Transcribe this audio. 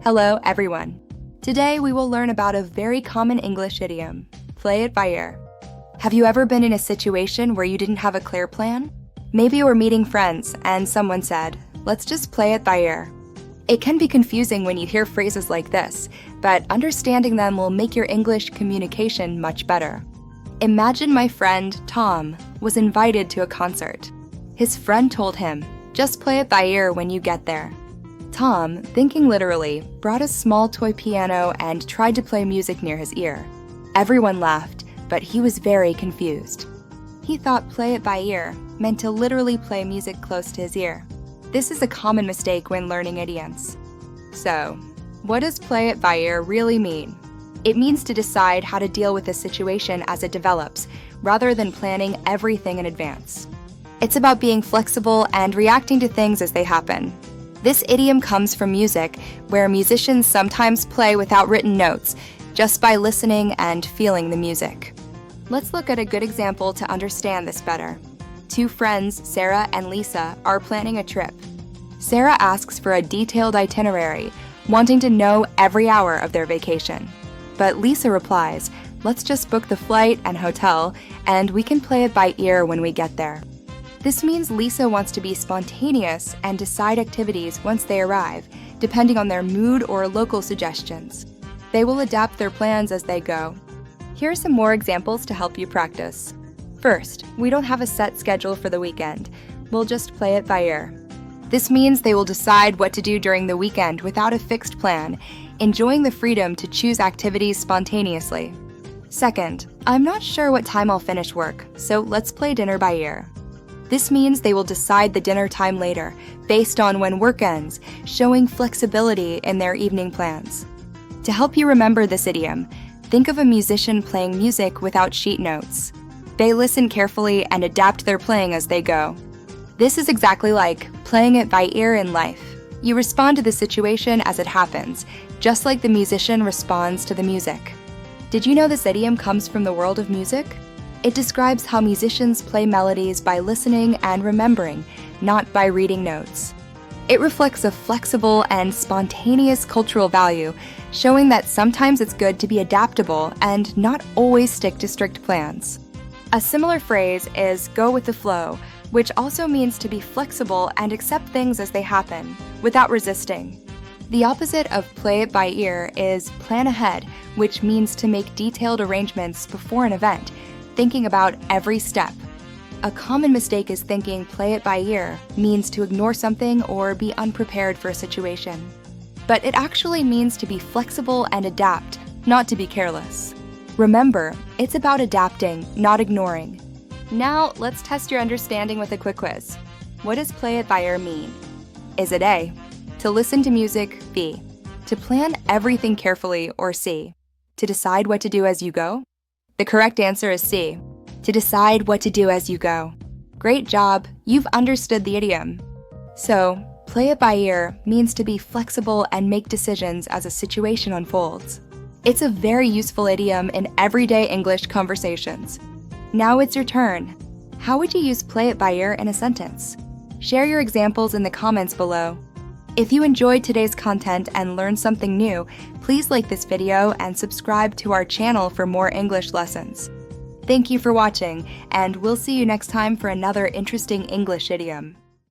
Hello, everyone. Today we will learn about a very common English idiom, play it by ear. Have you ever been in a situation where you didn't have a clear plan? Maybe you were meeting friends and someone said, "Let's just play it by ear." It can be confusing when you hear phrases like this, but understanding them will make your English communication much better. Imagine my friend, Tom, was invited to a concert. His friend told him, "Just play it by ear when you get there." Tom, thinking literally, brought a small toy piano and tried to play music near his ear. Everyone laughed, but he was very confused. He thought play it by ear meant to literally play music close to his ear. This is a common mistake when learning idioms. So, what does play it by ear really mean? It means to decide how to deal with a situation as it develops, rather than planning everything in advance. It's about being flexible and reacting to things as they happen. This idiom comes from music, where musicians sometimes play without written notes, just by listening and feeling the music. Let's look at a good example to understand this better. Two friends, Sarah and Lisa, are planning a trip. Sarah asks for a detailed itinerary, wanting to know every hour of their vacation. But Lisa replies, "Let's just book the flight and hotel, and we can play it by ear when we get there." This means Lisa wants to be spontaneous and decide activities once they arrive, depending on their mood or local suggestions. They will adapt their plans as they go. Here are some more examples to help you practice. First, we don't have a set schedule for the weekend. We'll just play it by ear. This means they will decide what to do during the weekend without a fixed plan, enjoying the freedom to choose activities spontaneously. Second, I'm not sure what time I'll finish work, so let's play dinner by ear. This means they will decide the dinner time later, based on when work ends, showing flexibility in their evening plans. To help you remember this idiom, think of a musician playing music without sheet notes. They listen carefully and adapt their playing as they go. This is exactly like playing it by ear in life. You respond to the situation as it happens, just like the musician responds to the music. Did you know this idiom comes from the world of music? It describes how musicians play melodies by listening and remembering, not by reading notes. It reflects a flexible and spontaneous cultural value, showing that sometimes it's good to be adaptable and not always stick to strict plans. A similar phrase is go with the flow, which also means to be flexible and accept things as they happen, without resisting. The opposite of play it by ear is plan ahead, which means to make detailed arrangements before an event, thinking about every step. A common mistake is thinking play it by ear means to ignore something or be unprepared for a situation. But it actually means to be flexible and adapt, not to be careless. Remember, it's about adapting, not ignoring. Now, let's test your understanding with a quick quiz. What does play it by ear mean? Is it A, to listen to music, B, to plan everything carefully, or C, to decide what to do as you go? The correct answer is C, to decide what to do as you go. Great job, you've understood the idiom. So, play it by ear means to be flexible and make decisions as a situation unfolds. It's a very useful idiom in everyday English conversations. Now it's your turn. How would you use play it by ear in a sentence? Share your examples in the comments below. If you enjoyed today's content and learned something new, please like this video and subscribe to our channel for more English lessons. Thank you for watching, and we'll see you next time for another interesting English idiom.